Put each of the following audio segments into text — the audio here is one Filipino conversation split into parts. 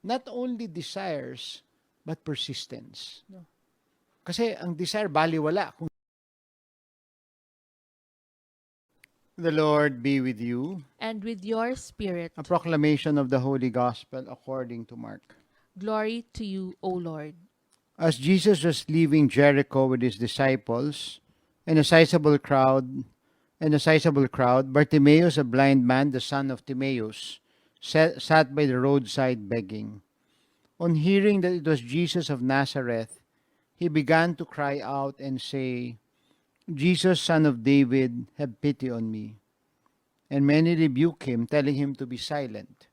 not only desires, but persistence. No? Kasi ang desire, baliwala. The Lord be with you. And with your spirit. A proclamation of the Holy Gospel according to Mark. Glory to you, O Lord. As Jesus was leaving Jericho with his disciples and a sizable crowd, Bartimaeus, a blind man, the son of Timaeus, sat by the roadside begging. On hearing that it was Jesus of Nazareth, he began to cry out and say, Jesus, son of David, have pity on me. And many rebuked him, telling him to be silent.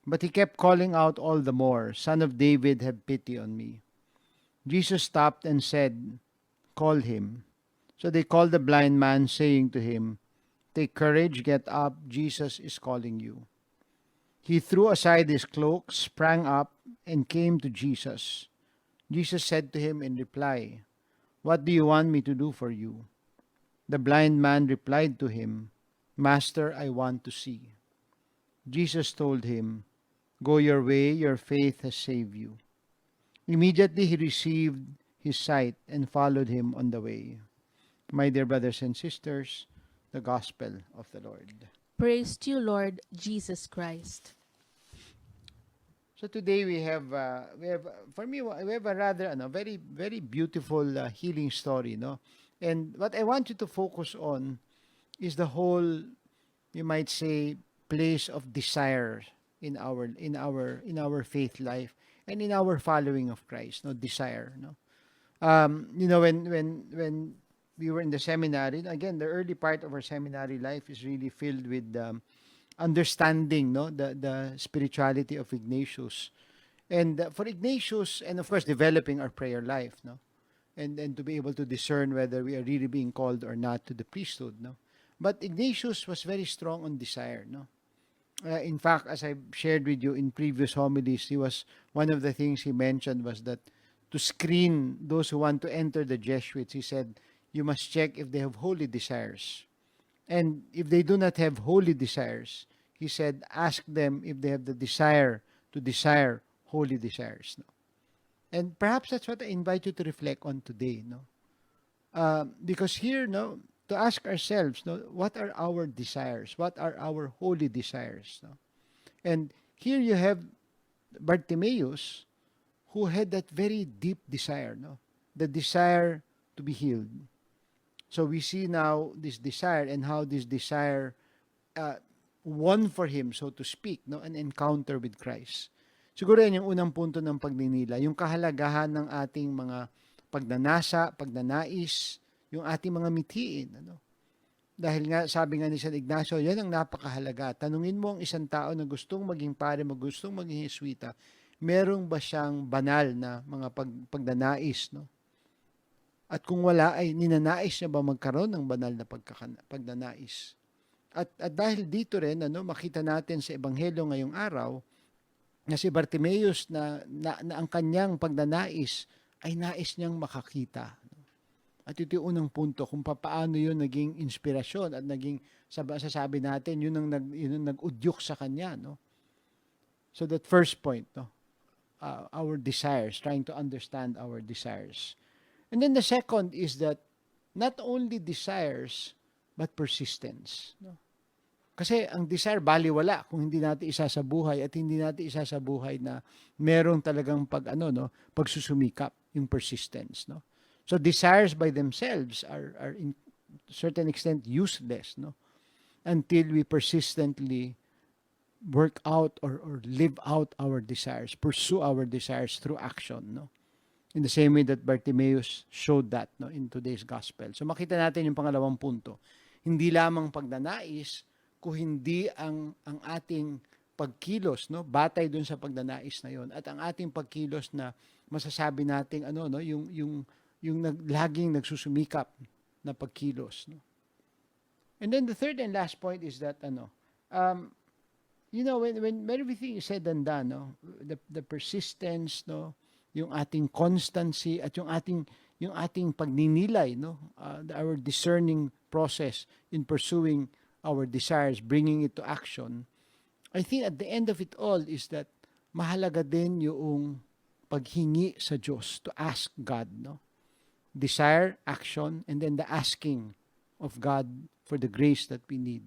But he kept calling out all the more, Son of David, have pity on me. Jesus stopped and said, Call him. So they called the blind man, saying to him, Take courage, get up, Jesus is calling you. He threw aside his cloak, sprang up, and came to Jesus. Jesus said to him in reply, What do you want me to do for you? The blind man replied to him, Master, I want to see. Jesus told him, Go your way, your faith has saved you. Immediately he received his sight and followed him on the way. My dear brothers and sisters, the Gospel of the Lord. Praise to you, Lord Jesus Christ. So today we have for me we have a rather very very beautiful healing story, no. And what I want you to focus on is the whole, you might say, place of desire in our faith life and in our following of Christ. No, desire. No, when we were in the seminary, again, the early part of our seminary life is really filled with understanding, no, the spirituality of Ignatius, and for Ignatius, and of course developing our prayer life, no, and to be able to discern whether we are really being called or not to the priesthood, no. But Ignatius was very strong on desire, no. In fact, as I shared with you in previous homilies, he was one of the things he mentioned was that to screen those who want to enter the Jesuits, he said, you must check if they have holy desires. And if they do not have holy desires, he said, ask them if they have the desire to desire holy desires. No? And perhaps that's what I invite you to reflect on today. No? Because here, no, to ask ourselves, no, what are our desires? What are our holy desires? No? And here you have Bartimaeus, who had that very deep desire, no? The desire to be healed. So we see now this desire and how this desire won for him, so to speak, no, an encounter with Christ. Siguro yan yung unang punto ng pagninila, yung kahalagahan ng ating mga pagnanasa, pagnanais, yung ating mga mithiin. Ano? Dahil nga, sabi nga ni San Ignacio, yan ang napakahalaga. Tanungin mo ang isang tao na gustong maging pare, gustong maging Jesuita, merong ba siyang banal na mga pagnanais, no? At kung wala, ay ninanais niya ba magkaroon ng banal na pagnanais? At dahil dito rin, makita natin sa Ebanghelyo ngayong araw, na si Bartimaeus na ang kanyang pagnanais ay nais niyang makakita. At ito yung unang punto kung paano yun naging inspirasyon at naging, sasabi natin, yun ang nag-udyok sa kanya. No? So that first point, no? Our desires, trying to understand our desires. And then the second is that not only desires, but persistence. No? Kasi ang desire, baliwala kung hindi natin isa sa buhay at hindi natin isa sa buhay na merong talagang pagsusumikap, yung persistence. No? So desires by themselves are in certain extent useless, no? Until we persistently work out or live out our desires, pursue our desires through action, no? In the same way that Bartimaeus showed that, no, in today's gospel. So makita natin yung pangalawang punto. Hindi lamang pagnanais, kung hindi ang ating pagkilos, no, batay dun sa pagnanais na yon, at ang ating pagkilos na masasabi nating yung laging nagsusumikap na pagkilos, no. And then the third and last point is that when everything is said and done, no, the persistence, no, yung ating constancy at yung ating pagninilay, no, our discerning process in pursuing our desires, bringing it to action. I think at the end of it all is that mahalaga din yung paghingi sa Diyos, to ask God, no? Desire, action, and then the asking of God for the grace that we need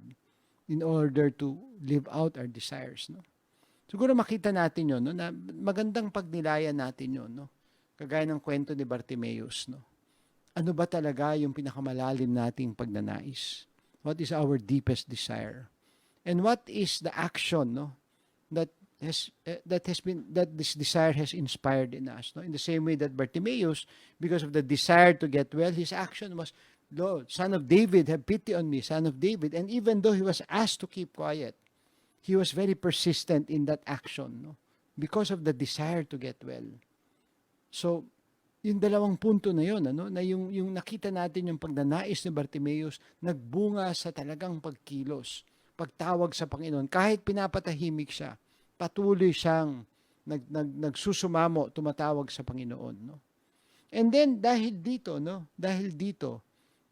in order to live out our desires, no? Siguro makita natin yon, no, na magandang pagnilayan natin yon, no? Kagaya ng kwento ni Bartimeus, no? Ano ba talaga yung pinakamalalim nating pagnanais? What is our deepest desire? And what is the action, no, that this desire has inspired in us, no? In the same way that Bartimaeus, because of the desire to get well, his action was, Lord, Son of David, have pity on me, Son of David. And even though he was asked to keep quiet, he was very persistent in that action, no? Because of the desire to get well. So, yung dalawang punto na yun, ano, na yung nakita natin yung pagnanais ni Bartimaeus, nagbunga sa talagang pagkilos, pagtawag sa Panginoon. Kahit pinapatahimik siya, patuloy siyang nagsusumamo, tumatawag sa Panginoon, no? And then dahil dito,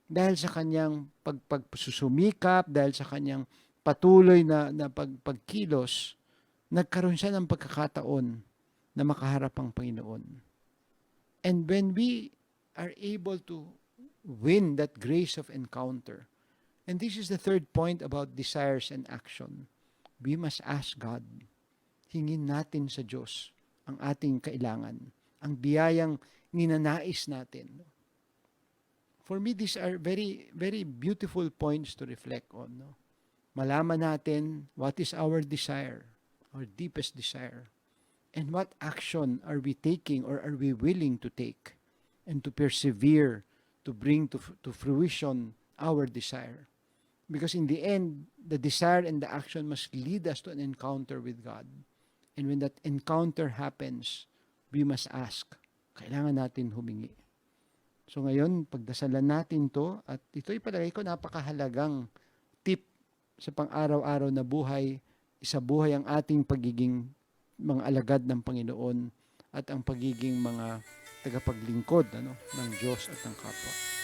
dahil sa kanyang pagsusumikap, dahil sa kanyang patuloy na pagkilos, nagkaroon siya ng pagkakataon na makaharap ang Panginoon. And when we are able to win that grace of encounter, and this is the third point about desires and action, we must ask God. Hingin natin sa Diyos ang ating kailangan, ang biyayang ninanais natin. For me, these are very, very beautiful points to reflect on, no? Malaman natin what is our desire, our deepest desire, and what action are we taking or are we willing to take and to persevere to bring to fruition our desire. Because in the end, the desire and the action must lead us to an encounter with God. And when that encounter happens, we must ask. Kailangan natin humingi. So ngayon, pagdasalan natin to, at ito'y palagay ko napakahalagang tip sa pang-araw-araw na buhay, isabuhay ang ating pagiging mga alagad ng Panginoon at ang pagiging mga tagapaglingkod, ng Diyos at ng kapwa.